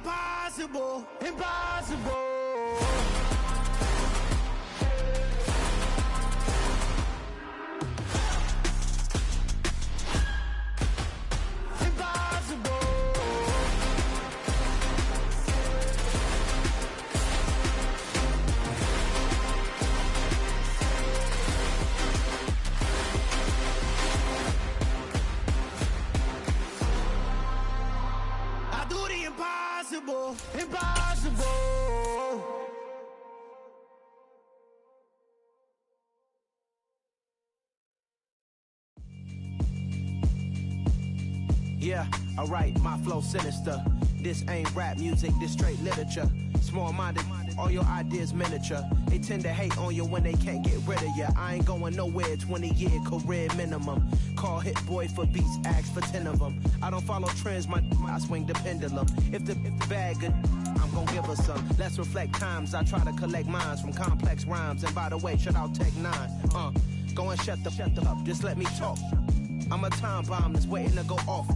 impossible, impossible. Impossible, impossible. Yeah, alright, my flow sinister. This ain't rap music, this straight literature. Small-minded, all your ideas miniature. They tend to hate on you when they can't get rid of you. I ain't going nowhere, 20-year career minimum. Call Hit Boy for beats, ask for 10 of them. I don't follow trends, I swing the pendulum. If the bag good, I'm gonna give her some. Let's reflect times, I try to collect minds from complex rhymes. And by the way, shout out Tech 9. Go and shut the up, just let me talk. I'm a time bomb that's waiting to go off.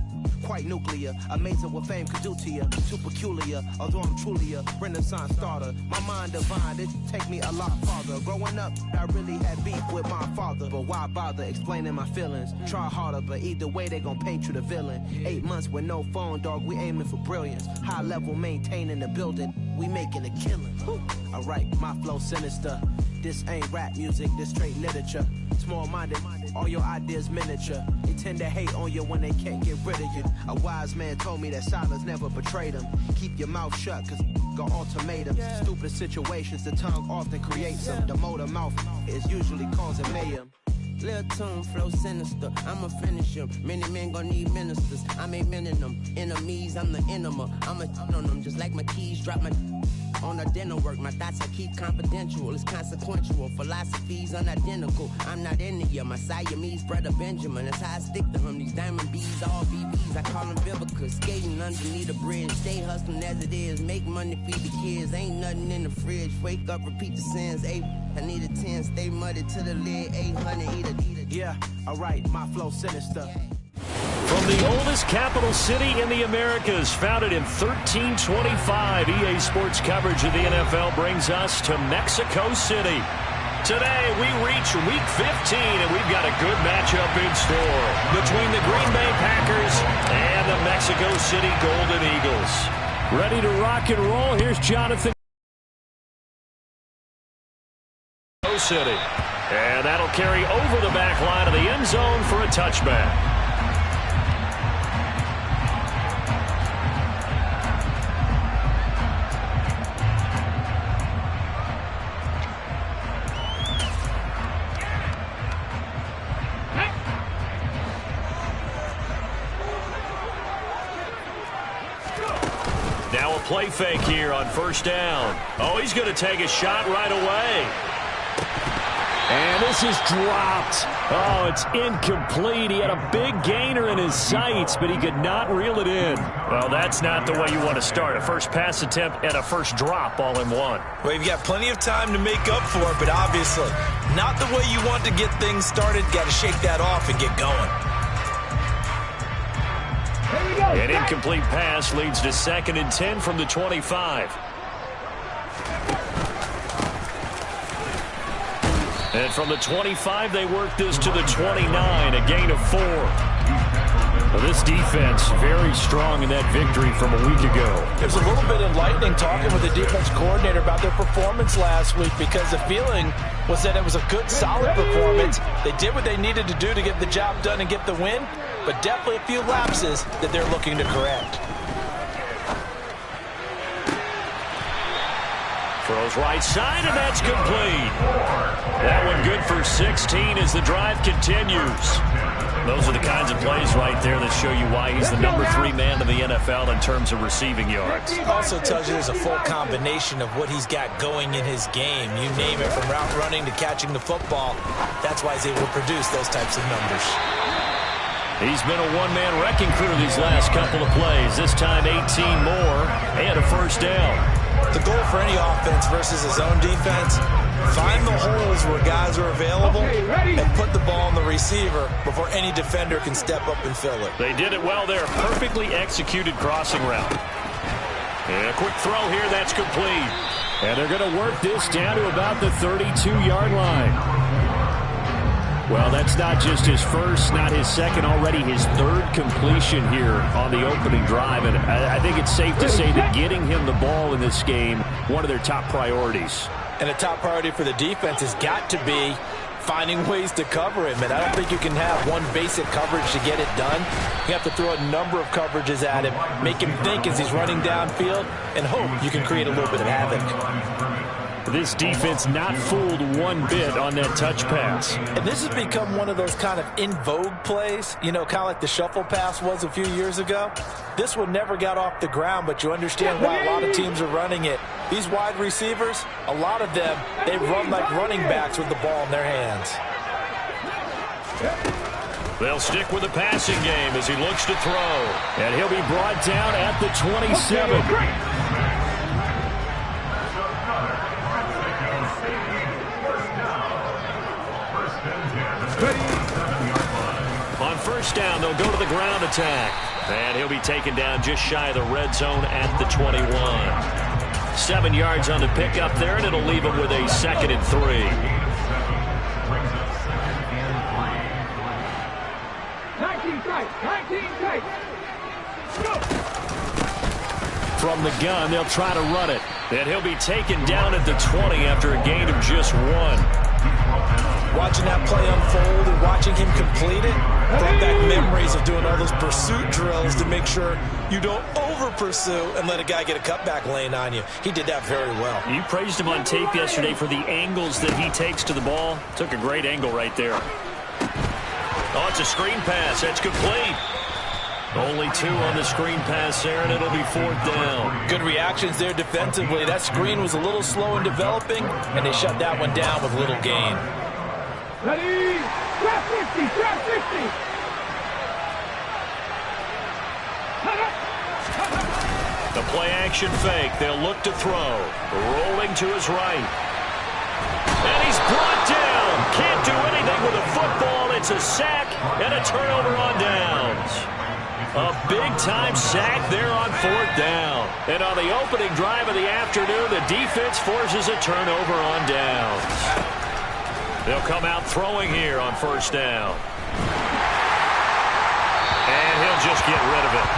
Quite nuclear, amazing what fame could do to you. Too peculiar, although I'm truly a renaissance starter. My mind divine, it take me a lot farther. Growing up, I really had beef with my father. But why bother explaining my feelings? Try harder, but either way they gon' paint you the villain. 8 months with no phone, dog, we aiming for brilliance. High level maintaining the building, we making a killing. Alright, my flow sinister. This ain't rap music, this straight literature. Small-minded, all your ideas miniature. They tend to hate on you when they can't get rid of you. A wise man told me that silence never betrayed him. Keep your mouth shut, cause got ultimatums. Stupid situations, the tongue often creates them. The motor mouth is usually causing mayhem. Lil' tune, flow sinister, I'ma finish him. Many men gon' need ministers, I'm a men in them. Enemies, I'm the enema. I'ma on them, just like my keys, drop my on the dinner work. My thoughts I keep confidential, it's consequential. Philosophies unidentical, I'm not into you. My Siamese brother Benjamin, that's how I stick to him. These diamond bees, all BBs, I call them Vivica. Skating underneath the bridge, stay hustling as it is. Make money, feed the kids, ain't nothing in the fridge. Wake up, repeat the sins, I need a 10, stay muddy to the lid, 800, eat it. Yeah, alright, my flow sinister. From the oldest capital city in the Americas, founded in 1325, EA Sports coverage of the NFL brings us to Mexico City. Today, we reach Week 15, and we've got a good matchup in store between the Green Bay Packers and the Mexico City Golden Eagles. Ready to rock and roll? Here's Jonathan. City. And that'll carry over the back line of the end zone for a touchback. Now a play fake here on first down. Oh, he's going to take a shot right away. And this is dropped. Oh, it's incomplete. He had a big gainer in his sights, but he could not reel it in. Well, that's not the way you want to start. A first pass attempt and a first drop all in one. Well, you've got plenty of time to make up for it, but obviously not the way you want to get things started. Got to shake that off and get going. An incomplete pass leads to 2nd and 10 from the 25. And from the 25, they work this to the 29, a gain of 4. Well, this defense very strong in that victory from a week ago. There's a little bit enlightening talking with the defense coordinator about their performance last week, because the feeling was that it was a good, solid performance. They did what they needed to do to get the job done and get the win, but definitely a few lapses that they're looking to correct. Throws right side, and that's complete. That one good for 16 as the drive continues. Those are the kinds of plays right there that show you why he's the number 3 man in the NFL in terms of receiving yards. Also tells you there's a full combination of what he's got going in his game. You name it, from route running to catching the football. That's why he's able to produce those types of numbers. He's been a one-man wrecking crew these last couple of plays. This time 18 more and a first down. The goal for any offense versus his own defense, find the holes where guys are available and put the ball on the receiver before any defender can step up and fill it. They did it well there. Perfectly executed crossing route. And a quick throw here, that's complete. And they're going to work this down to about the 32-yard line. Well, that's not just his first, not his second, already his third completion here on the opening drive. And I think it's safe to say that getting him the ball in this game, one of their top priorities. And a top priority for the defense has got to be finding ways to cover him. And I don't think you can have one basic coverage to get it done. You have to throw a number of coverages at him, make him think as he's running downfield, and hope you can create a little bit of havoc. This defense not fooled one bit on that touch pass. And this has become one of those kind of in vogue plays, you know, kind of like the shuffle pass was a few years ago. This one never got off the ground, but you understand why a lot of teams are running it. These wide receivers, a lot of them, they run like running backs with the ball in their hands. They'll stick with the passing game as he looks to throw. And he'll be brought down at the 27. On first down, they'll go to the ground attack. And he'll be taken down just shy of the red zone at the 21. 7 yards on the pickup there, and it'll leave him with a 2nd and 3. From the gun, they'll try to run it. And he'll be taken down at the 20 after a gain of just 1. Watching that play unfold and watching him complete it brought back memories of doing all those pursuit drills to make sure you don't over-pursue and let a guy get a cutback lane on you. He did that very well. You praised him on tape yesterday for the angles that he takes to the ball. Took a great angle right there. Oh, it's a screen pass. That's complete. Only 2 on the screen pass there, and it'll be 4th down. Good reactions there defensively. That screen was a little slow in developing, and they shut that one down with little gain. Ready? Trap 50, trap 50. The play action fake. They'll look to throw. Rolling to his right. And he's brought down. Can't do anything with a football. It's a sack and a turnover on downs. A big-time sack there on 4th down. And on the opening drive of the afternoon, the defense forces a turnover on downs. They'll come out throwing here on 1st down. And he'll just get rid of it.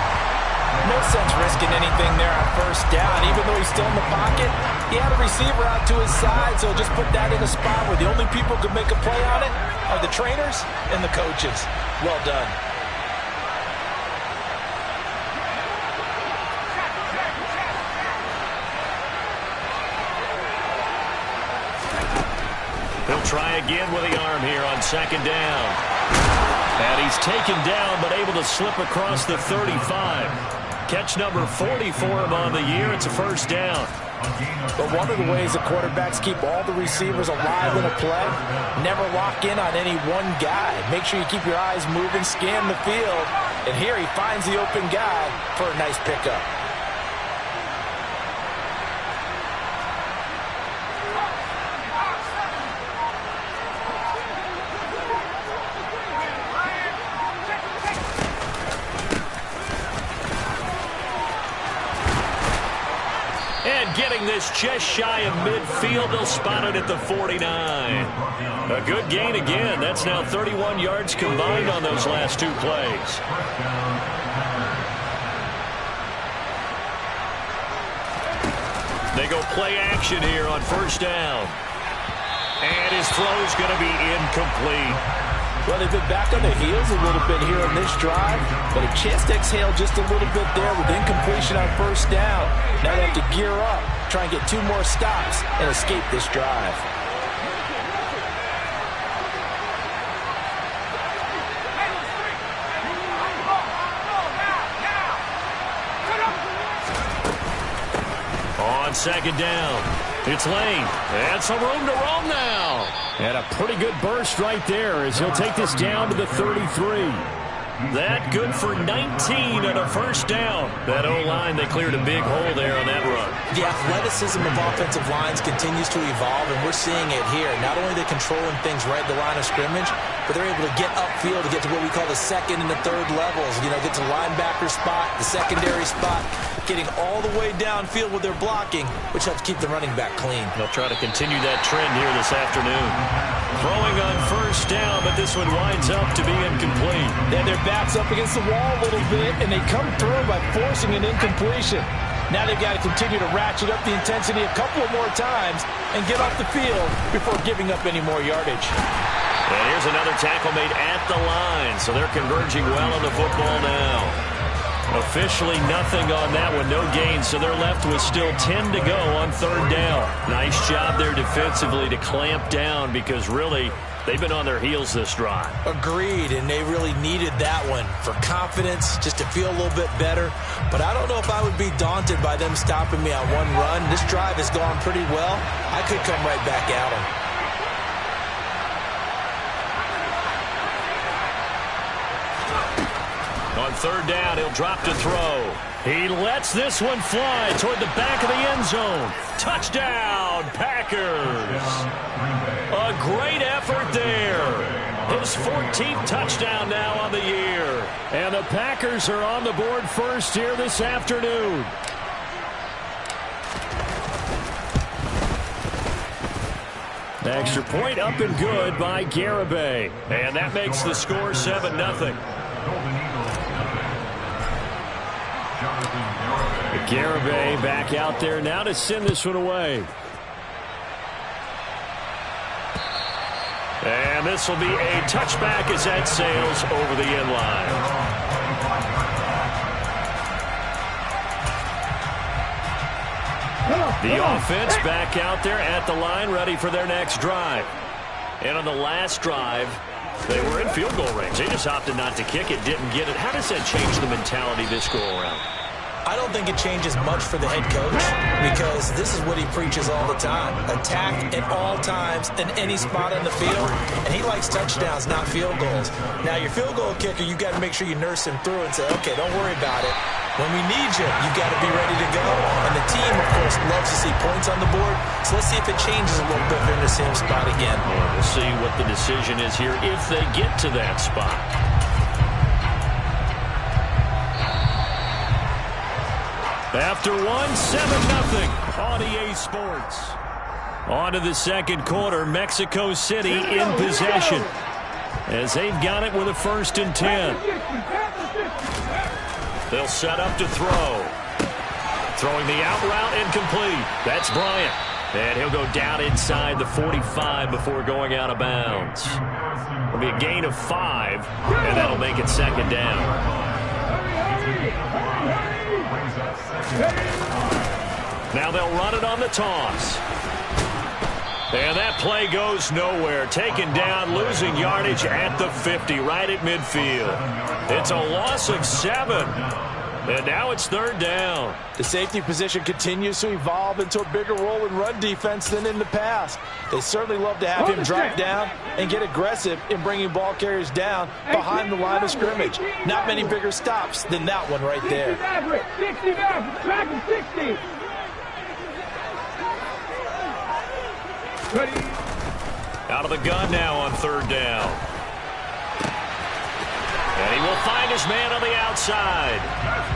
No sense risking anything there on 1st down. Even though he's still in the pocket, he had a receiver out to his side, so just put that in a spot where the only people who can make a play on it are the trainers and the coaches. Well done. He'll try again with the arm here on 2nd down. And he's taken down but able to slip across the 35. Catch number 40 for him on the year. It's a 1st down. But one of the ways the quarterbacks keep all the receivers alive in a play, never lock in on any one guy. Make sure you keep your eyes moving, scan the field. And here he finds the open guy for a nice pickup. And getting this just shy of midfield, they'll spot it at the 49. A good gain again. That's now 31 yards combined on those last 2 plays. They go play action here on 1st down. And his throw's going to be incomplete. Well, they've been back on their heels a little bit here on this drive, but a chance to exhale just a little bit there with incompletion on 1st down. Now they have to gear up, try and get 2 more stops, and escape this drive. On 2nd down, it's Lane. And some room to roam now. And a pretty good burst right there as he'll take this down to the 33. That good for 19 and a first down. That O-line, they cleared a big hole there on that run. The athleticism of offensive lines continues to evolve, and we're seeing it here. Not only are they controlling things right at the line of scrimmage, but they're able to get upfield to get to what we call the second and the third levels. You know, get to the linebacker spot, the secondary spot, getting all the way downfield with their blocking, which helps keep the running back clean. They'll try to continue that trend here this afternoon. Throwing on first down, but this one winds up to be incomplete. Then their back's up against the wall a little bit, and they come through by forcing an incompletion. Now they've got to continue to ratchet up the intensity a couple of more times and get off the field before giving up any more yardage. And here's another tackle made at the line, so they're converging well on the football now. Officially nothing on that one, no gain, so they're left with still 10 to go on third down. Nice job there defensively to clamp down because really they've been on their heels this drive. Agreed, and they really needed that one for confidence, just to feel a little bit better. But I don't know if I would be daunted by them stopping me on one run. This drive has gone pretty well. I could come right back at them. On third down, he'll drop to throw. He lets this one fly toward the back of the end zone. Touchdown, Packers. A great effort there. His 14th touchdown now on the year. And the Packers are on the board first here this afternoon. Extra point up and good by Garibay. And that makes the score 7-0. Garibay back out there now to send this one away. And this will be a touchback as that sails over the end line. The offense back out there at the line, ready for their next drive. And on the last drive, they were in field goal range. They just opted not to kick it, didn't get it. How does that change the mentality this go around? I don't think it changes much for the head coach because this is what he preaches all the time. Attack at all times in any spot on the field, and he likes touchdowns, not field goals. Now, your field goal kicker, you got to make sure you nurse him through and say, okay, don't worry about it. When we need you, you got to be ready to go. And the team, of course, loves to see points on the board. So let's see if it changes a little bit if they're in the same spot again. Yeah, we'll see what the decision is here if they get to that spot. After 1, 7-0 on EA Sports. On to the second quarter, Mexico City in possession as they've got it with a 1st and 10. They'll set up to throw. Throwing the out route incomplete. That's Bryant. And he'll go down inside the 45 before going out of bounds. It'll be a gain of 5, and that'll make it 2nd down. Now they'll run it on the toss. And that play goes nowhere. Taken down, losing yardage at the 50, right at midfield. It's a loss of 7. And now it's 3rd down. The safety position continues to evolve into a bigger role in run defense than in the past. They certainly love to have him drop down and get aggressive in bringing ball carriers down behind the line of scrimmage. Not many bigger stops than that one right there. 60 back and 60. Out of the gun now on 3rd down. And he will find his man on the outside.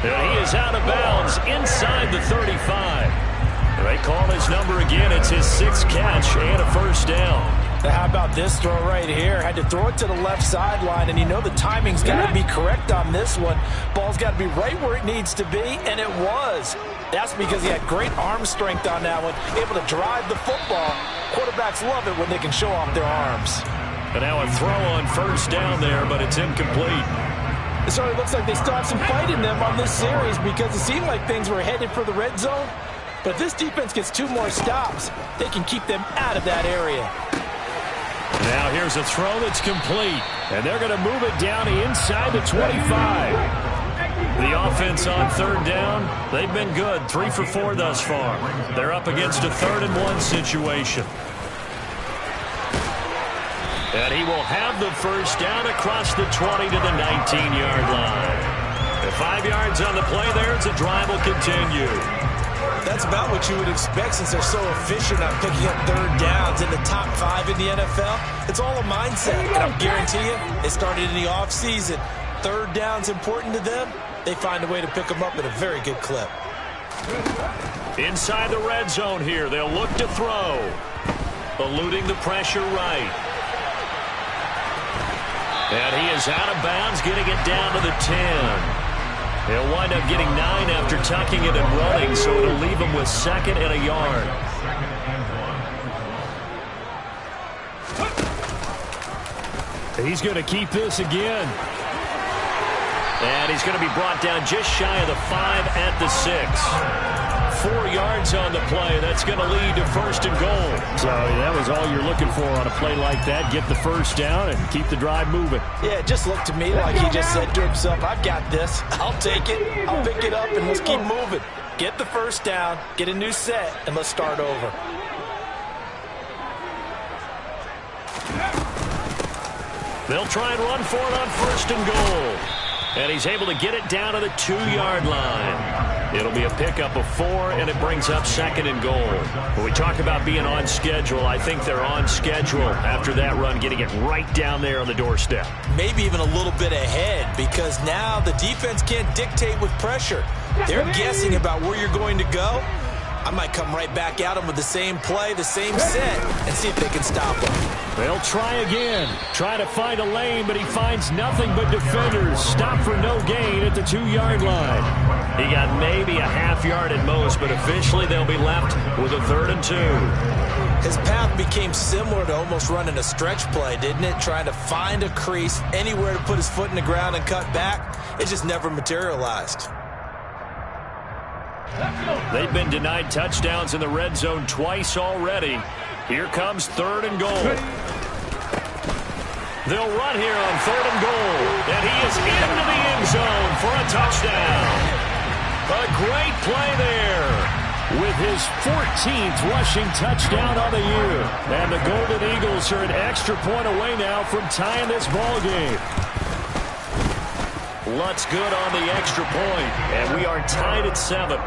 And he is out of bounds inside the 35. They call his number again. It's his 6th catch and a 1st down. Now how about this throw right here? Had to throw it to the left sideline, and you know the timing's got to be correct on this one. Ball's got to be right where it needs to be, and it was. That's because he had great arm strength on that one, able to drive the football. Quarterbacks love it when they can show off their arms. And now a throw on 1st down there, but it's incomplete. It certainly looks like they still have some fight in them on this series because it seemed like things were headed for the red zone. But if this defense gets 2 more stops, they can keep them out of that area. Now here's a throw that's complete. And they're going to move it down inside the 25. The offense on 3rd down, they've been good. 3 for 4 thus far. They're up against a 3rd and 1 situation. And he will have the first down across the 20 to the 19-yard line. At 5 yards on the play there, the drive will continue. That's about what you would expect since they're so efficient on picking up third downs in the top 5 in the NFL. It's all a mindset, and I guarantee you, it started in the offseason. Third down's important to them. They find a way to pick them up at a very good clip. Inside the red zone here, they'll look to throw. Eluding the pressure right. And he is out of bounds, getting it down to the 10. He'll wind up getting 9 after tucking it and running, so it'll leave him with 2nd and a yard. He's going to keep this again. And he's going to be brought down just shy of the 5 at the 6. 4 yards on the play. That's going to lead to 1st and goal. So that was all you're looking for on a play like that. Get the first down and keep the drive moving. Yeah, it just looked to me like he just said to himself, I've got this. I'll take it. I'll pick it up, and let's keep moving. Get the first down, get a new set, and let's start over. They'll try and run for it on 1st and goal. And he's able to get it down to the 2-yard line. It'll be a pickup of 4, and it brings up 2nd and goal. When we talk about being on schedule, I think they're on schedule after that run, getting it right down there on the doorstep. Maybe even a little bit ahead, because now the defense can't dictate with pressure. They're guessing about where you're going to go. I might come right back at them with the same play, the same set, and see if they can stop them. They'll try again. Try to find a lane, but he finds nothing but defenders. Stop for no gain at the 2-yard line. He got maybe a half yard at most, but officially they'll be left with a 3rd and 2. His path became similar to almost running a stretch play, didn't it? Trying to find a crease, anywhere to put his foot in the ground and cut back. It just never materialized. They've been denied touchdowns in the red zone twice already. Here comes 3rd and goal. They'll run here on 3rd and goal. And he is into the end zone for a touchdown. A great play there with his 14th rushing touchdown on the year. And the Golden Eagles are an extra point away now from tying this ball game. Lutz good on the extra point, and we are tied at 7.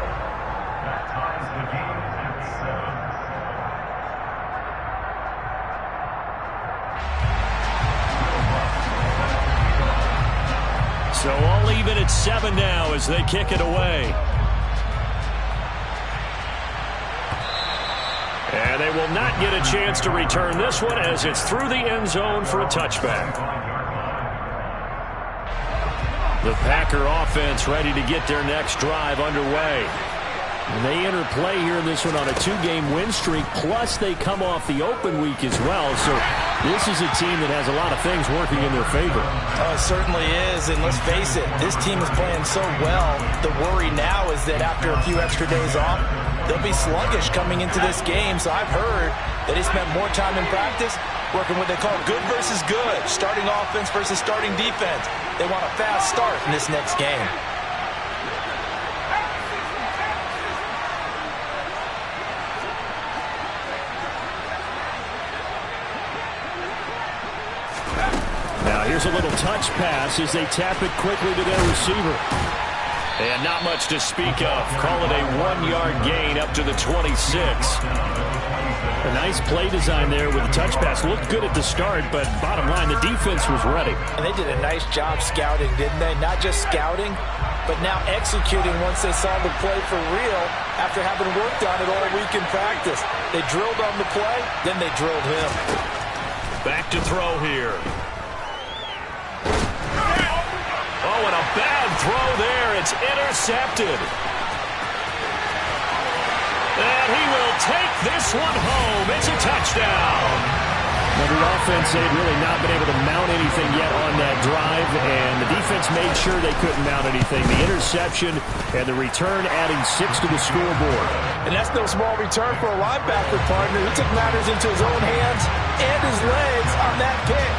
So all even at 7 now as they kick it away. And they will not get a chance to return this one as it's through the end zone for a touchback. The Packer offense ready to get their next drive underway. And they enter play here in this one on a 2-game win streak, plus they come off the open week as well. So this is a team that has a lot of things working in their favor. Oh, it certainly is, and let's face it, this team is playing so well. The worry now is that after a few extra days off, they'll be sluggish coming into this game. So I've heard that they spent more time in practice working what they call good versus good, starting offense versus starting defense. They want a fast start in this next game. Now here's a little touch pass as they tap it quickly to their receiver. And not much to speak of. Call it a 1-yard gain up to the 26. A nice play design there with the touch pass. Looked good at the start, but bottom line, the defense was ready. And they did a nice job scouting, didn't they? Not just scouting, but now executing once they saw the play for real after having worked on it all week in practice. They drilled on the play, then they drilled him. Back to throw here. Oh, and a bad throw there. It's intercepted. And he will take this one home. It's a touchdown. Now, the offense had really not been able to mount anything yet on that drive, and the defense made sure they couldn't mount anything. The interception and the return adding 6 to the scoreboard. And that's no small return for a linebacker partner. He took matters into his own hands and his legs on that pick.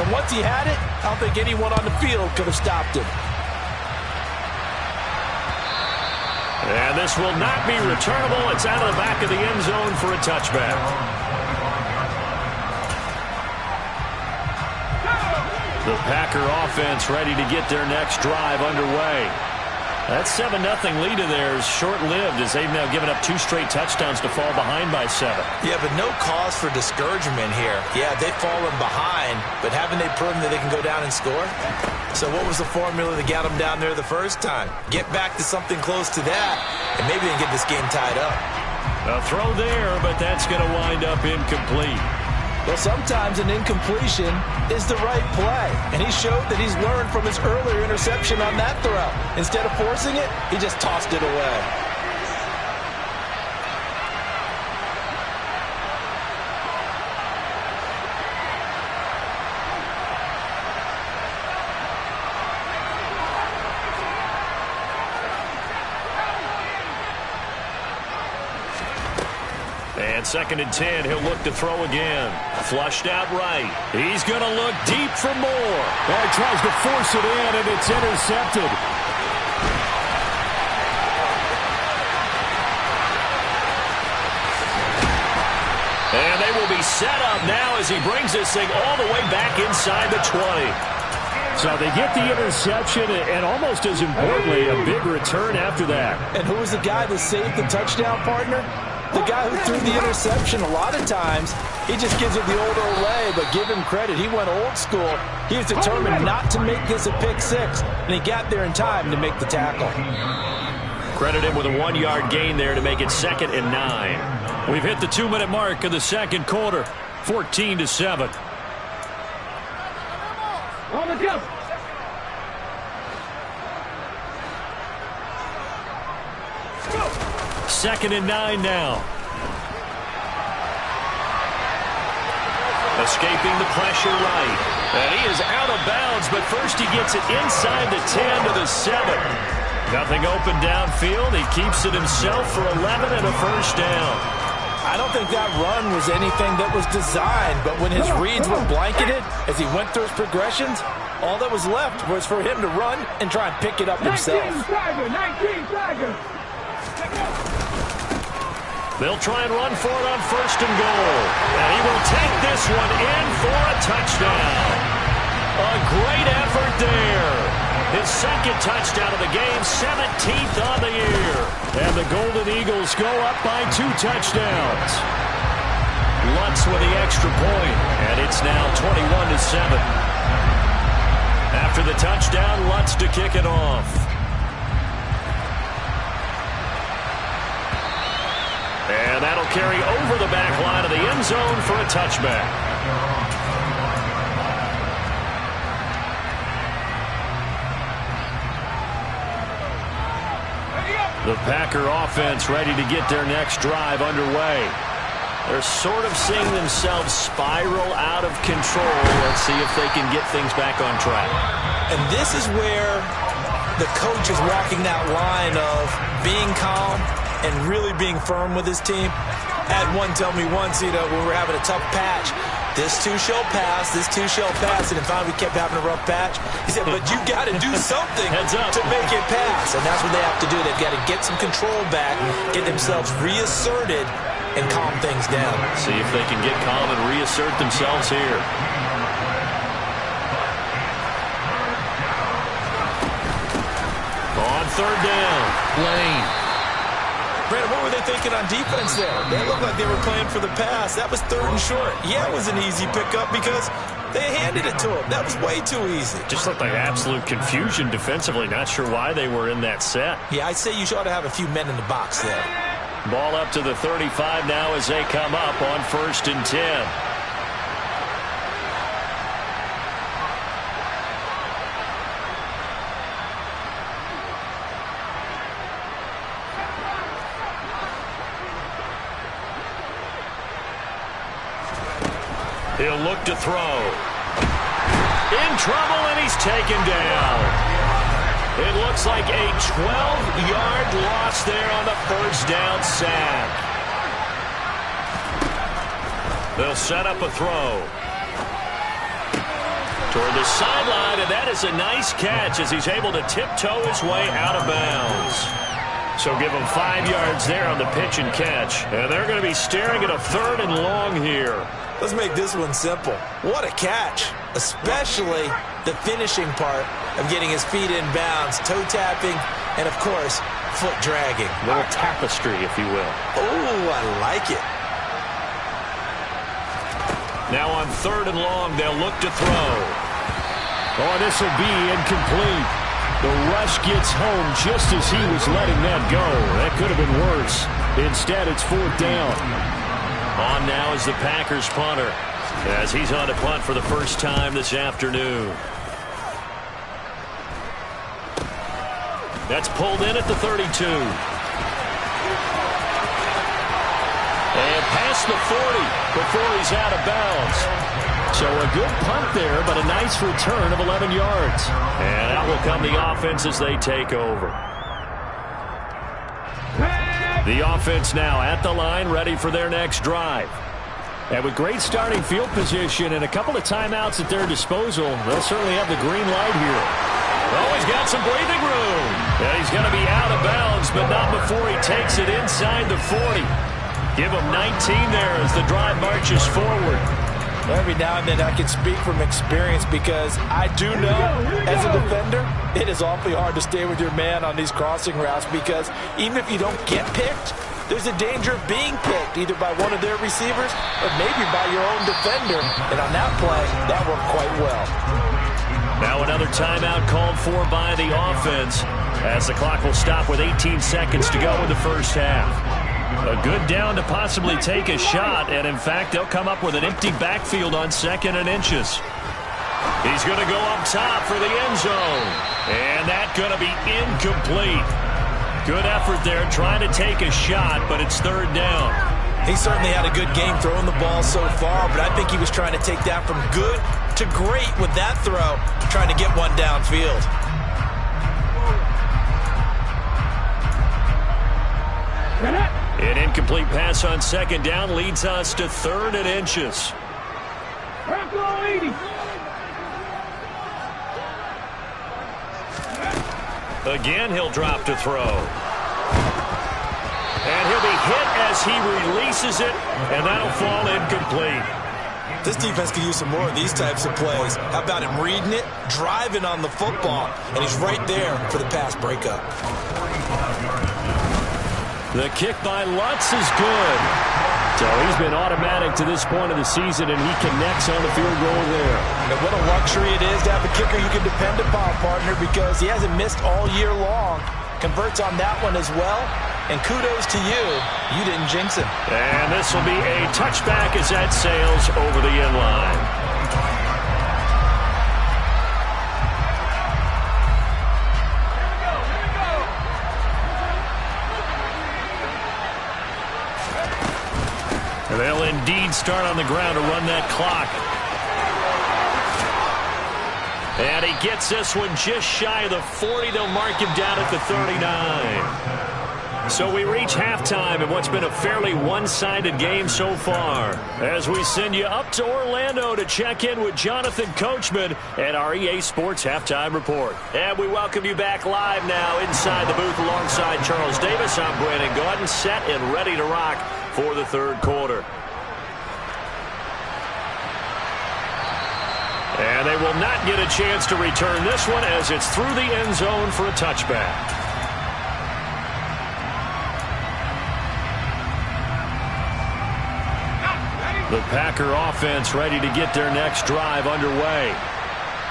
And once he had it, I don't think anyone on the field could have stopped him. And this will not be returnable. It's out of the back of the end zone for a touchback. The Packer offense ready to get their next drive underway. That 7-0 lead of theirs short-lived as they've now given up 2 straight touchdowns to fall behind by 7. Yeah, but no cause for discouragement here. Yeah, they've fallen behind, but haven't they proven that they can go down and score? So what was the formula that got them down there the first time? Get back to something close to that, and maybe they can get this game tied up. A throw there, but that's going to wind up incomplete. Well, sometimes an incompletion is the right play, and he showed that he's learned from his earlier interception on that throw. Instead of forcing it, he just tossed it away. And 2nd and 10, he'll look to throw again. Flushed out right. He's going to look deep for more. He tries to force it in, and it's intercepted. And they will be set up now as he brings this thing all the way back inside the 20. So they get the interception, and almost as importantly, a big return after that. And who was the guy that saved the touchdown, partner? The guy who threw the interception. A lot of times, he just gives it the old way, but give him credit. He went old school. He was determined not to make this a pick 6, and he got there in time to make the tackle. Credit him with a 1-yard gain there to make it 2nd and 9. We've hit the 2-minute mark of the second quarter, 14-7. On the jump. Second and 9 now. Escaping the pressure right. And he is out of bounds, but first he gets it inside the 10 to the 7. Nothing open downfield. He keeps it himself for 11 and a first down. I don't think that run was anything that was designed, but when his reads were blanketed as he went through his progressions, all that was left was for him to run and try and pick it up himself. 19 Tiger. They'll try and run for it on 1st and goal. And he will take this one in for a touchdown. A great effort there. His 2nd touchdown of the game, 17th on the year. And the Golden Eagles go up by 2 touchdowns. Lutz with the extra point, and it's now 21-7. After the touchdown, Lutz to kick it off. And that'll carry over the back line of the end zone for a touchback. The Packer offense ready to get their next drive underway. They're sort of seeing themselves spiral out of control. Let's see if they can get things back on track. And this is where the coach is walking that line of being calm and really being firm with his team. Had one tell me once, when we were having a tough patch, this too shall pass, this too shall pass, and finally we kept having a rough patch. He said, but you got to do something to make it pass, and that's what they have to do. They've got to get some control back, get themselves reasserted, and calm things down. See if they can get calm and reassert themselves here. On 3rd down, Lane. Brandon, what were they thinking on defense there? They looked like they were playing for the pass. That was 3rd and short. Yeah, it was an easy pickup because they handed it to him. That was way too easy. Just looked like absolute confusion defensively. Not sure why they were in that set. Yeah, I'd say you ought to have a few men in the box there. Ball up to the 35 now as they come up on 1st and 10. He'll look to throw. In trouble, and he's taken down. It looks like a 12-yard loss there on the first down sack. They'll set up a throw. Toward the sideline, and that is a nice catch as he's able to tiptoe his way out of bounds. So give him 5 yards there on the pitch and catch. And they're going to be staring at a 3rd and long here. Let's make this one simple. What a catch. especially the finishing part of getting his feet in bounds, toe tapping, and of course, foot dragging. A little tapestry, if you will. Oh, I like it. Now on 3rd and long, they'll look to throw. Oh, this will be incomplete. The rush gets home just as he was letting that go. That could have been worse. Instead, it's 4th down. On now is the Packers punter, as he's on to punt for the first time this afternoon. That's pulled in at the 32. And past the 40 before he's out of bounds. So a good punt there, but a nice return of 11 yards. And out will come the offense as they take over. The offense now at the line, ready for their next drive. And with great starting field position and a couple of timeouts at their disposal, they'll certainly have the green light here. Oh, he's got some breathing room. And he's going to be out of bounds, but not before he takes it inside the 40. Give him 19 there as the drive marches forward. Every now and then I can speak from experience because I do know as a defender it is awfully hard to stay with your man on these crossing routes because even if you don't get picked, there's a danger of being picked either by one of their receivers or maybe by your own defender. And on that play, that worked quite well. Now another timeout called for by the offense as the clock will stop with 18 seconds to go in the first half. A good down to possibly take a shot, and in fact, they'll come up with an empty backfield on 2nd and inches. He's going to go up top for the end zone, and that's going to be incomplete. Good effort there trying to take a shot, but it's 3rd down. He certainly had a good game throwing the ball so far, but I think he was trying to take that from good to great with that throw, trying to get one downfield. An incomplete pass on 2nd down leads us to 3rd and inches. Again, he'll drop to throw. And he'll be hit as he releases it, and that'll fall incomplete. This defense could use some more of these types of plays. How about him reading it, driving on the football, and he's right there for the pass breakup. The kick by Lutz is good. So he's been automatic to this point of the season, and he connects on the field goal there. And what a luxury it is to have a kicker you can depend upon, partner, because he hasn't missed all year long. Converts on that one as well. And kudos to you. You didn't jinx him. And this will be a touchback as that sails over the end line. They'll indeed start on the ground to run that clock. And he gets this one just shy of the 40. They'll mark him down at the 39. So we reach halftime in what's been a fairly one-sided game so far, as we send you up to Orlando to check in with Jonathan Coachman and our EA Sports Halftime Report. And we welcome you back live now inside the booth alongside Charles Davis. I'm Brandon Gaudin, set and ready to rock for the 3rd quarter. And they will not get a chance to return this one as it's through the end zone for a touchback. The Packer offense ready to get their next drive underway.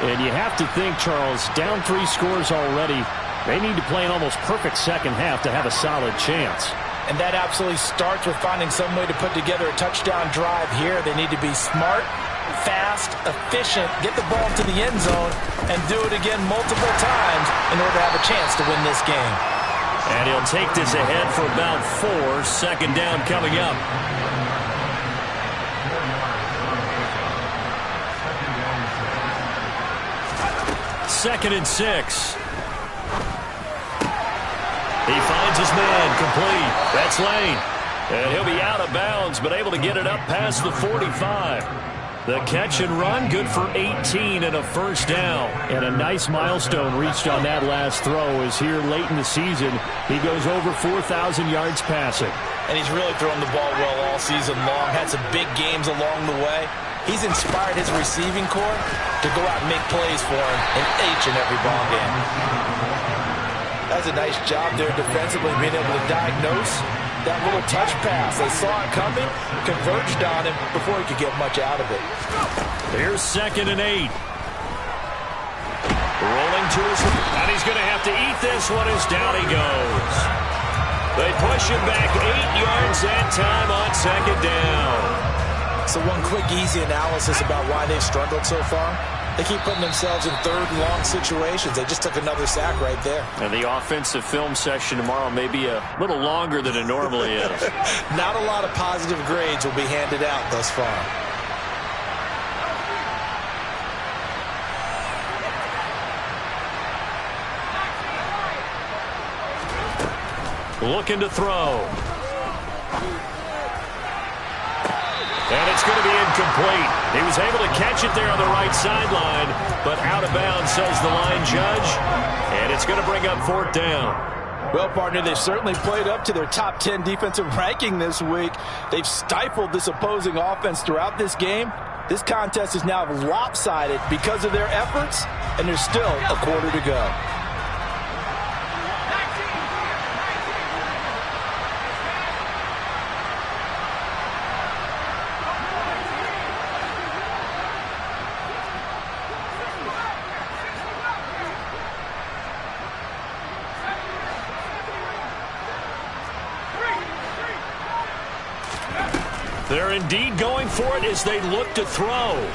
And you have to think, Charles, down 3 scores already. They need to play an almost perfect second half to have a solid chance. And that absolutely starts with finding some way to put together a touchdown drive here. They need to be smart, fast, efficient, get the ball to the end zone, and do it again multiple times in order to have a chance to win this game. And he'll take this ahead for about 4. 2nd down coming up. Second and 6. He finds his man, complete. That's Lane. And he'll be out of bounds, but able to get it up past the 45. The catch and run, good for 18 and a first down. And a nice milestone reached on that last throw as here late in the season, he goes over 4,000 yards passing. And he's really thrown the ball well all season long. Had some big games along the way. he's inspired his receiving corps to go out and make plays for him in each and every ball game. That's a nice job there defensively, being able to diagnose that little touch pass. They saw it coming, converged on him before he could get much out of it. Here's 2nd and 8. Rolling to his, and he's going to have to eat this one as down he goes. They push him back 8 yards that time on 2nd down. So one quick, easy analysis about why they've struggled so far. They keep putting themselves in 3rd and long situations. They just took another sack right there. And the offensive film session tomorrow may be a little longer than it normally is. Not a lot of positive grades will be handed out thus far. Looking to throw. And it's going to be incomplete. He was able to catch it there on the right sideline, but out of bounds, says the line judge. And it's going to bring up 4th down. Well, partner, they've certainly played up to their top 10 defensive ranking this week. They've stifled this opposing offense throughout this game. This contest is now lopsided because of their efforts, and there's still a quarter to go. They're indeed going for it as they look to throw. And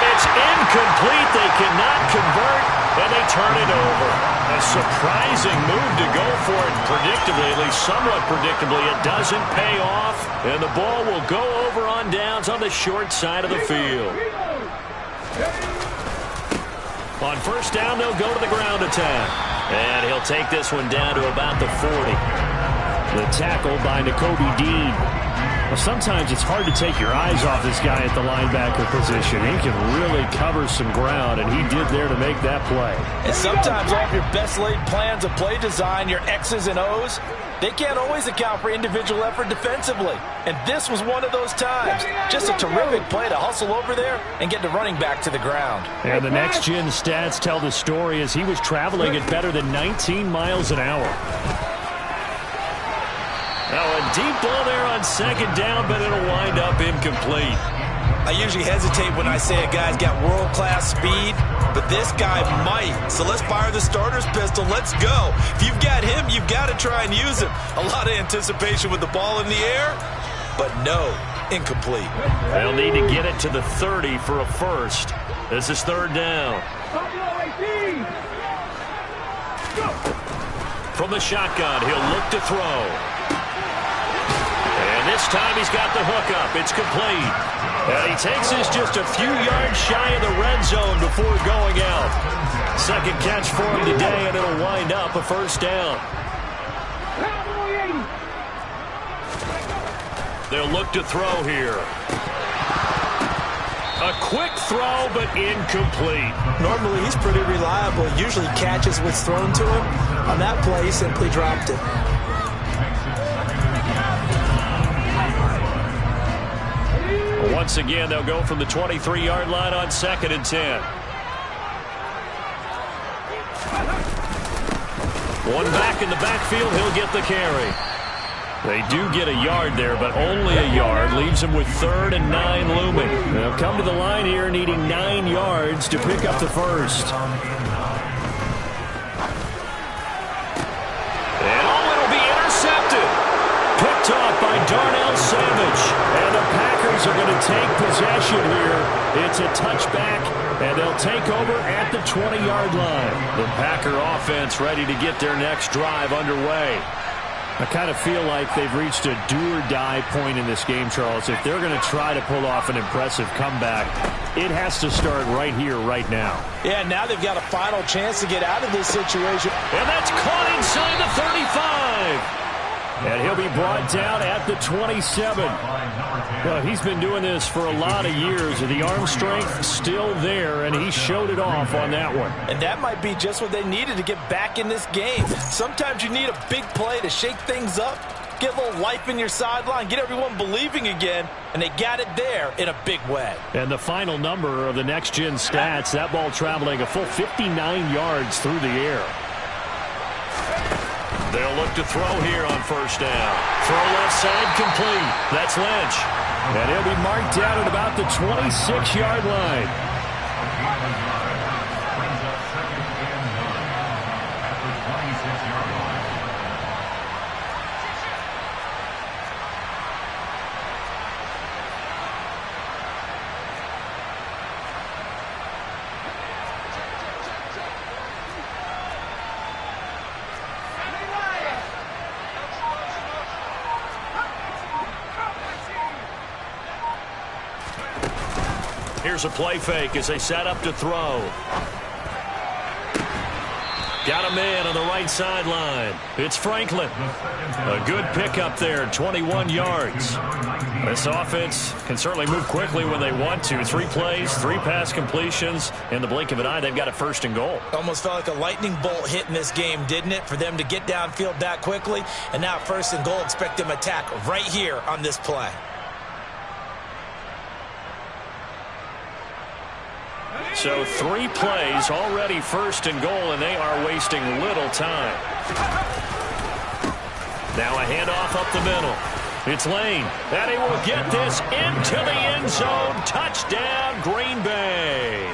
it's incomplete. They cannot convert, and they turn it over. A surprising move to go for it predictably, at least somewhat predictably. It doesn't pay off, and the ball will go over on downs on the short side of the field. On 1st down, they'll go to the ground attack. And he'll take this one down to about the 40. The tackle by Nakobe Dean. Well, sometimes it's hard to take your eyes off this guy at the linebacker position. He can really cover some ground, and he did there to make that play. And sometimes all of your best laid plans of play design, your X's and O's, they can't always account for individual effort defensively. And this was one of those times. Just a terrific play to hustle over there and get the running back to the ground. And the next-gen stats tell the story as he was traveling at better than 19 miles an hour. Now a deep ball there on 2nd down, but it'll wind up incomplete. I usually hesitate when I say a guy's got world-class speed, but this guy might. So let's fire the starter's pistol. Let's go. If you've got him, you've got to try and use him. A lot of anticipation with the ball in the air, but no, incomplete. They'll need to get it to the 30 for a first. This is 3rd down. From the shotgun, he'll look to throw. And this time he's got the hook up. It's complete. And he takes this just a few yards shy of the red zone before going out. 2nd catch for him today, and it'll wind up a 1st down. They'll look to throw here. A quick throw, but incomplete. Normally, he's pretty reliable. Usually catches what's thrown to him. On that play, he simply dropped it. Once again, they'll go from the 23-yard line on 2nd and 10. One back in the backfield, he'll get the carry. They do get a yard there, but only a yard. Leaves them with 3rd and 9 looming. They'll come to the line here needing 9 yards to pick up the first. And it'll be intercepted. Picked off by Darnell Savage. And the Packers are going to take possession here. It's a touchback, and they'll take over at the 20-yard line. The Packer offense ready to get their next drive underway. I kind of feel like they've reached a do-or-die point in this game, Charles. If they're going to try to pull off an impressive comeback, it has to start right here, right now. Yeah, now they've got a final chance to get out of this situation. And that's caught inside the 35. And he'll be brought down at the 27. Well, he's been doing this for a lot of years, and the arm strength still there, and he showed it off on that one. And that might be just what they needed to get back in this game. Sometimes you need a big play to shake things up, get a little life in your sideline, get everyone believing again, and they got it there in a big way. And the final number of the next-gen stats, that ball traveling a full 59 yards through the air. They'll look to throw here on first down. Throw left side complete. That's Lynch. And he'll be marked down at about the 26-yard line. Here's a play fake as they set up to throw. Got a man on the right sideline. It's Franklin. A good pickup there, 21 yards. This offense can certainly move quickly when they want to. 3 plays, 3 pass completions. In the blink of an eye, they've got a first and goal. Almost felt like a lightning bolt hit in this game, didn't it? For them to get downfield that quickly. And now first and goal, expect them to attack right here on this play. So 3 plays, already first and goal, and they are wasting little time. Now a handoff up the middle. It's Lane, and he will get this into the end zone. Touchdown, Green Bay.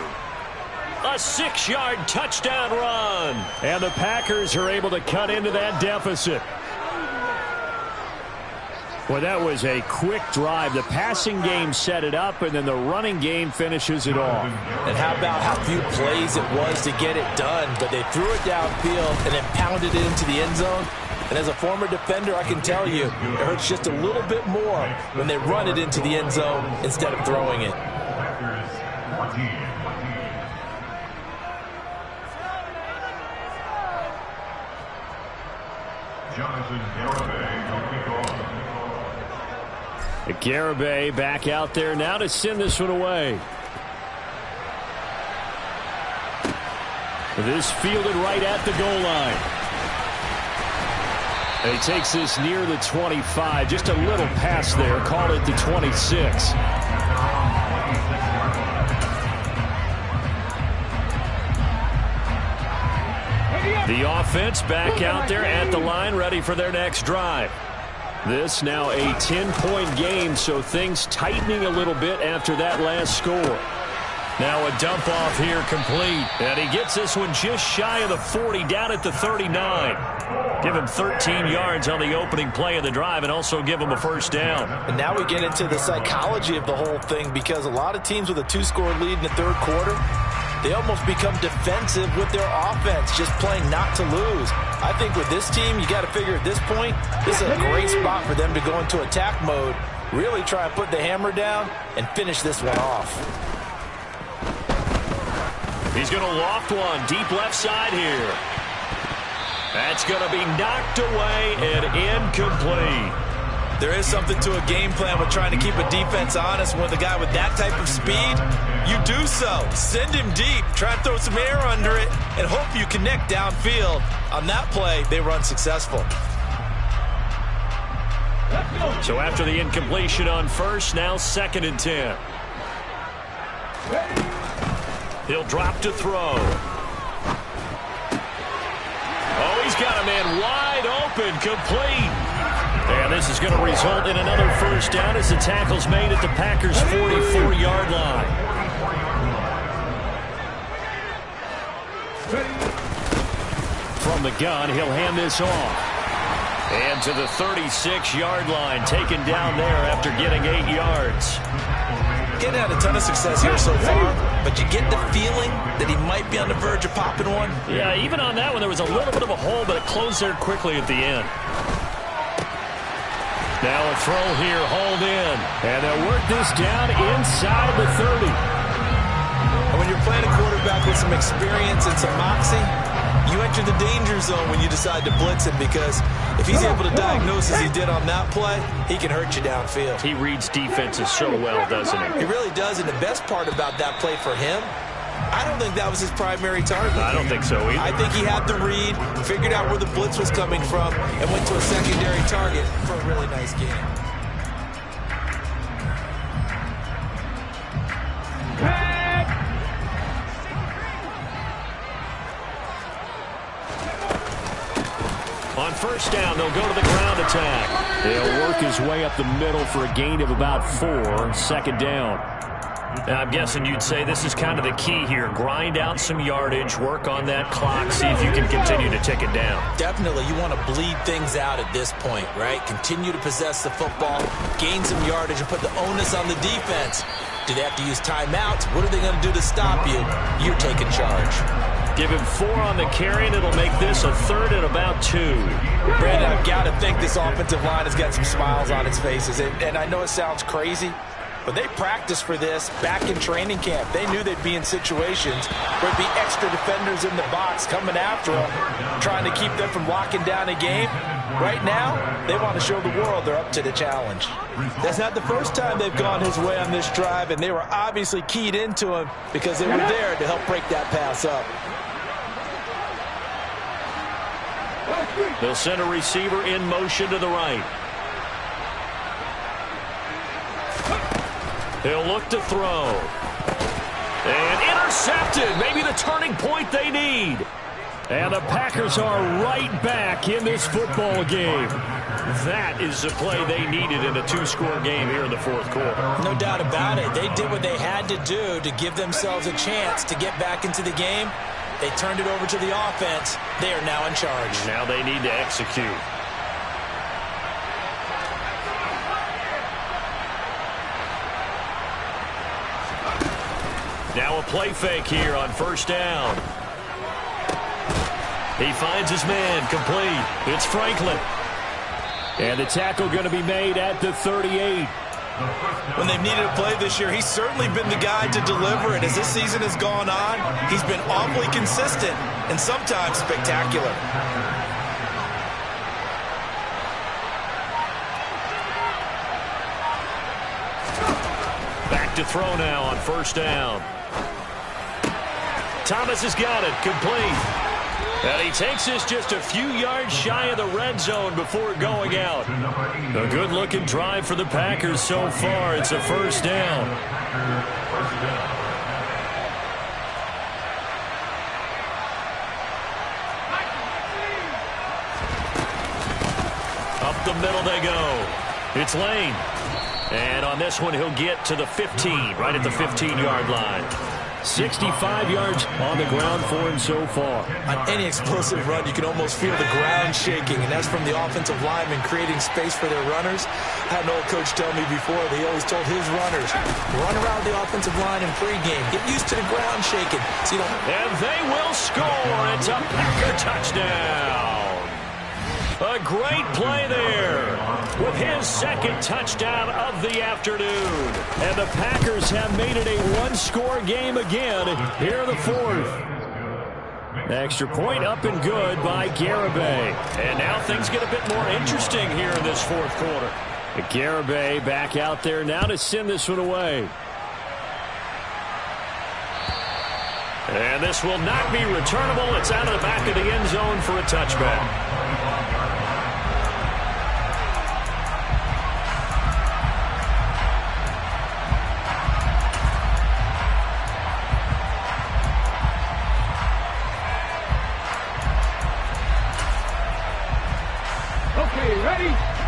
A 6-yard touchdown run. And the Packers are able to cut into that deficit. Well, that was a quick drive. The passing game set it up, and then the running game finishes it off. And how about how few plays it was to get it done? But they threw it downfield and then pounded it into the end zone. And as a former defender, I can tell you, it hurts just a little bit more when they run it into the end zone instead of throwing it. Jonathan Garibay will kick off. Garibay back out there now to send this one away. This fielded right at the goal line. And he takes this near the 25. Just a little pass there. Call it the 26. The offense back out there at the line, ready for their next drive. This now a 10-point game, so things tightening a little bit after that last score. Now a dump off here complete. And he gets this one just shy of the 40, down at the 39. Give him 13 yards on the opening play of the drive and also give him a first down. And now we get into the psychology of the whole thing, because a lot of teams with a 2-score lead in the third quarter, they almost become defensive with their offense, just playing not to lose. I think with this team, you got to figure at this point, this is a great spot for them to go into attack mode, really try and put the hammer down and finish this one off. He's going to loft one deep left side here. That's going to be knocked away and incomplete. There is something to a game plan with trying to keep a defense honest. With a guy with that type of speed, you do so. Send him deep. Try and throw some air under it and hope you connect downfield. On that play, they run successful. So after the incompletion on first, now 2nd and 10. He'll drop to throw. Oh, he's got a man wide open, complete. And this is going to result in another first down as the tackle's made at the Packers' 44-yard line. From the gun, he'll hand this off. And to the 36-yard line, taken down there after getting 8 yards. Getting had a ton of success here so far, but you get the feeling that he might be on the verge of popping one. Yeah, even on that one, there was a little bit of a hole, but it closed there quickly at the end. Now a throw here, hauled in. And they'll work this down inside the 30. And when you're playing a quarterback with some experience and some moxie, you enter the danger zone when you decide to blitz him, because if he's able to diagnose as he did on that play, he can hurt you downfield. He reads defenses so well, doesn't he? He really does, and the best part about that play for him I don't think that was his primary target. I don't think so either. I think he had the read, figured out where the blitz was coming from, and went to a secondary target for a really nice game. On first down, they'll go to the ground attack. They'll work his way up the middle for a gain of about 4, second down. Now, I'm guessing you'd say this is kind of the key here. Grind out some yardage, work on that clock, see if you can continue to tick it down. Definitely, you want to bleed things out at this point, right? Continue to possess the football, gain some yardage, and put the onus on the defense. Do they have to use timeouts? What are they going to do to stop you? You're taking charge. Give him 4 on the carry, and it'll make this a 3rd and about 2. Brandon, I've got to think this offensive line has got some smiles on its faces. And I know it sounds crazy, but they practiced for this back in training camp. They knew they'd be in situations where there'd be extra defenders in the box coming after them, trying to keep them from locking down a game. Right now, they want to show the world they're up to the challenge. That's not the first time they've gone his way on this drive, and they were obviously keyed into him because they were there to help break that pass up. They'll send a receiver in motion to the right. He'll look to throw. And intercepted. Maybe the turning point they need. And the Packers are right back in this football game. That is the play they needed in a 2-score game here in the 4th quarter. No doubt about it. They did what they had to do to give themselves a chance to get back into the game. They turned it over to the offense. They are now in charge. Now they need to execute. Now a play fake here on first down. He finds his man, complete. It's Franklin. And the tackle going to be made at the 38. When they've needed a play this year, he's certainly been the guy to deliver it. As this season has gone on, he's been awfully consistent and sometimes spectacular. Back to throw now on first down. Thomas has got it, complete. And he takes this just a few yards shy of the red zone before going out. A good-looking drive for the Packers so far. It's a first down. Up the middle they go. It's Lane. And on this one, he'll get to the 15, right at the 15-yard line. 65 yards on the ground for him so far. On any explosive run, you can almost feel the ground shaking, and that's from the offensive linemen creating space for their runners. I had an old coach tell me before, they always told his runners, run around the offensive line in pregame. Get used to the ground shaking. So you don't... And they will score. It's a Packer touchdown. A great play there with his second touchdown of the afternoon. And the Packers have made it a 1-score game again here in the 4th. Extra point up and good by Garibay. And now things get a bit more interesting here in this 4th quarter. Garibay back out there now to send this one away. And this will not be returnable. It's out of the back of the end zone for a touchback.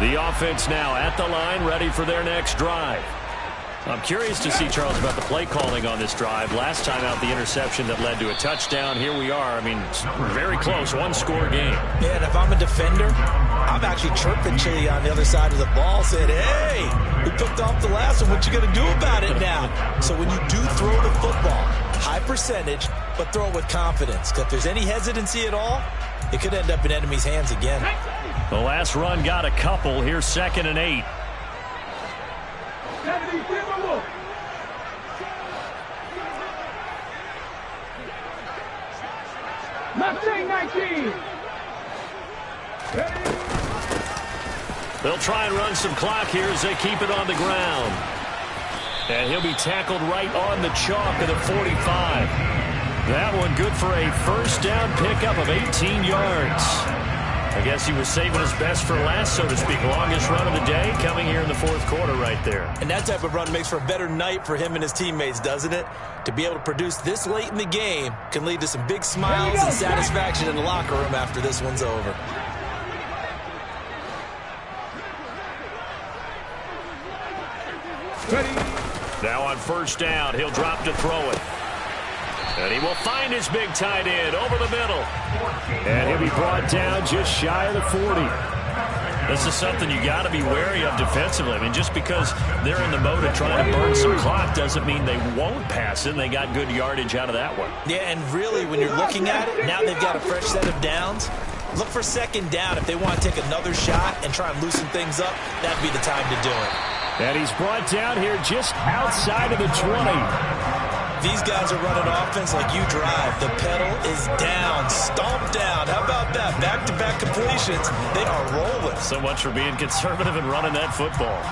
The offense now at the line, ready for their next drive. I'm curious to see, Charles, about the play calling on this drive. Last time out, the interception that led to a touchdown. Here we are. I mean, very close, 1-score game. Yeah, and if I'm a defender, I'm actually chirping Chili on the other side of the ball, saying, hey, we picked off the last one. What you going to do about it now? So when you do throw the football, high percentage, but throw it with confidence. Because if there's any hesitancy at all, it could end up in enemy's hands again. The last run got a couple. Here's 2nd and 8. Mustang 19. They'll try and run some clock here as they keep it on the ground. And he'll be tackled right on the chalk of the 45. That one good for a first down pickup of 18 yards. I guess he was saving his best for last, so to speak. Longest run of the day coming here in the fourth quarter right there. And that type of run makes for a better night for him and his teammates, doesn't it? To be able to produce this late in the game can lead to some big smiles and satisfaction in the locker room after this one's over. Now on first down, he'll drop to throw it. And he will find his big tight end over the middle. And he'll be brought down just shy of the 40. This is something you got to be wary of defensively. I mean, just because they're in the mode of trying to burn some clock doesn't mean they won't pass it. They got good yardage out of that one. Yeah, and really, when you're looking at it, now they've got a fresh set of downs. Look for second down. If they want to take another shot and try and loosen things up, that'd be the time to do it. And he's brought down here just outside of the 20. These guys are running offense like you drive. The pedal is down, stomped down. How about that? Back-to-back completions. They are rolling. So much for being conservative and running that football.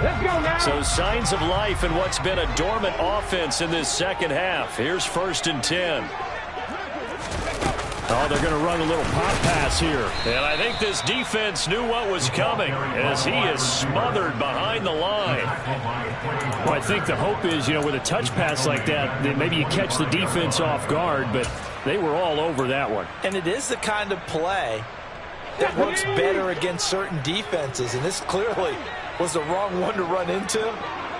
Let's go now. So signs of life in what's been a dormant offense in this second half. Here's 1st and 10. Oh, they're going to run a little pop pass here. And I think this defense knew what was coming as he is smothered behind the line. Well, I think the hope is, with a touch pass like that maybe you catch the defense off guard, but they were all over that one. And it is the kind of play that works better against certain defenses, and this clearly was the wrong one to run into.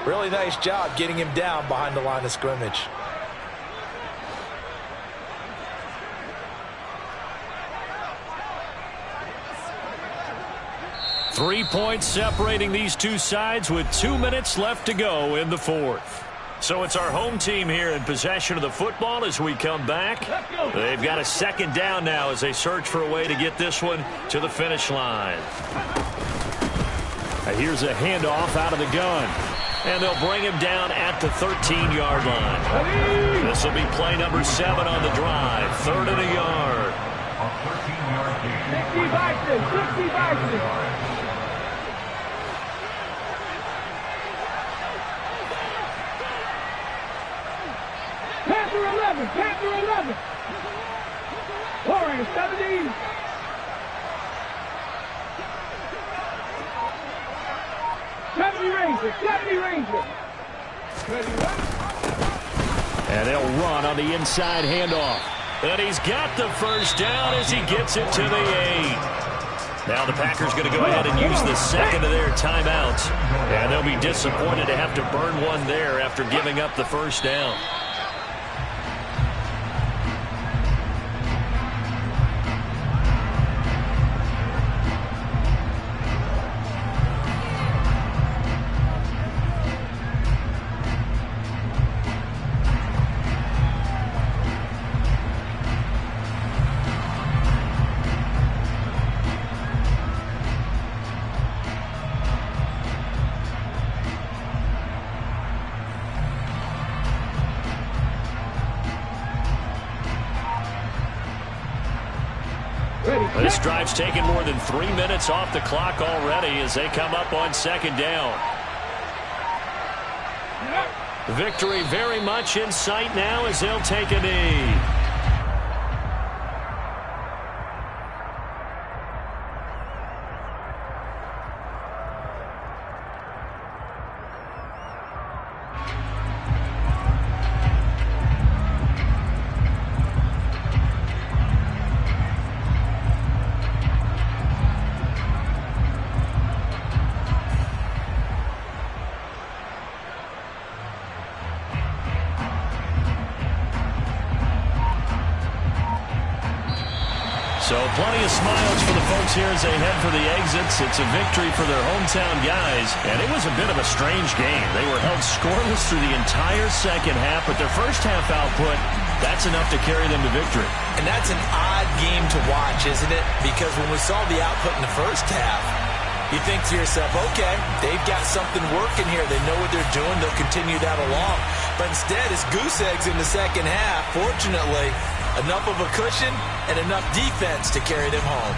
Really nice job getting him down behind the line of scrimmage. Three points separating these two sides with 2 minutes left to go in the fourth. So it's our home team here in possession of the football as we come back. They've got a second down now as they search for a way to get this one to the finish line. Here's a handoff out of the gun. And they'll bring him down at the 13-yard line. This will be play number 7 on the drive. 3rd and a yard. 60 Bison. Panther 11. Warriors 70. Ranger. And they'll run on the inside handoff. And he's got the first down as he gets it to the 8. Now the Packers going to go ahead and use the second of their timeouts. And they'll be disappointed to have to burn one there after giving up the first down. This drive's taken more than 3 minutes off the clock already as they come up on second down. Victory very much in sight now as they'll take a knee. So plenty of smiles for the folks here as they head for the exits. It's a victory for their hometown guys, and it was a bit of a strange game. They were held scoreless through the entire second half, but their first half output, that's enough to carry them to victory. And that's an odd game to watch, isn't it? Because when we saw the output in the first half, you think to yourself, okay, they've got something working here. They know what they're doing. They'll continue that along. But instead, it's goose eggs in the second half. Fortunately, enough of a cushion and enough defense to carry them home.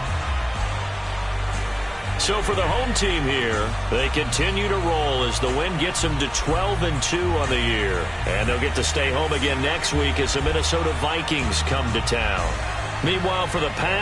So for the home team here, they continue to roll as the win gets them to 12-2 on the year. And they'll get to stay home again next week as the Minnesota Vikings come to town. Meanwhile, for the Pats,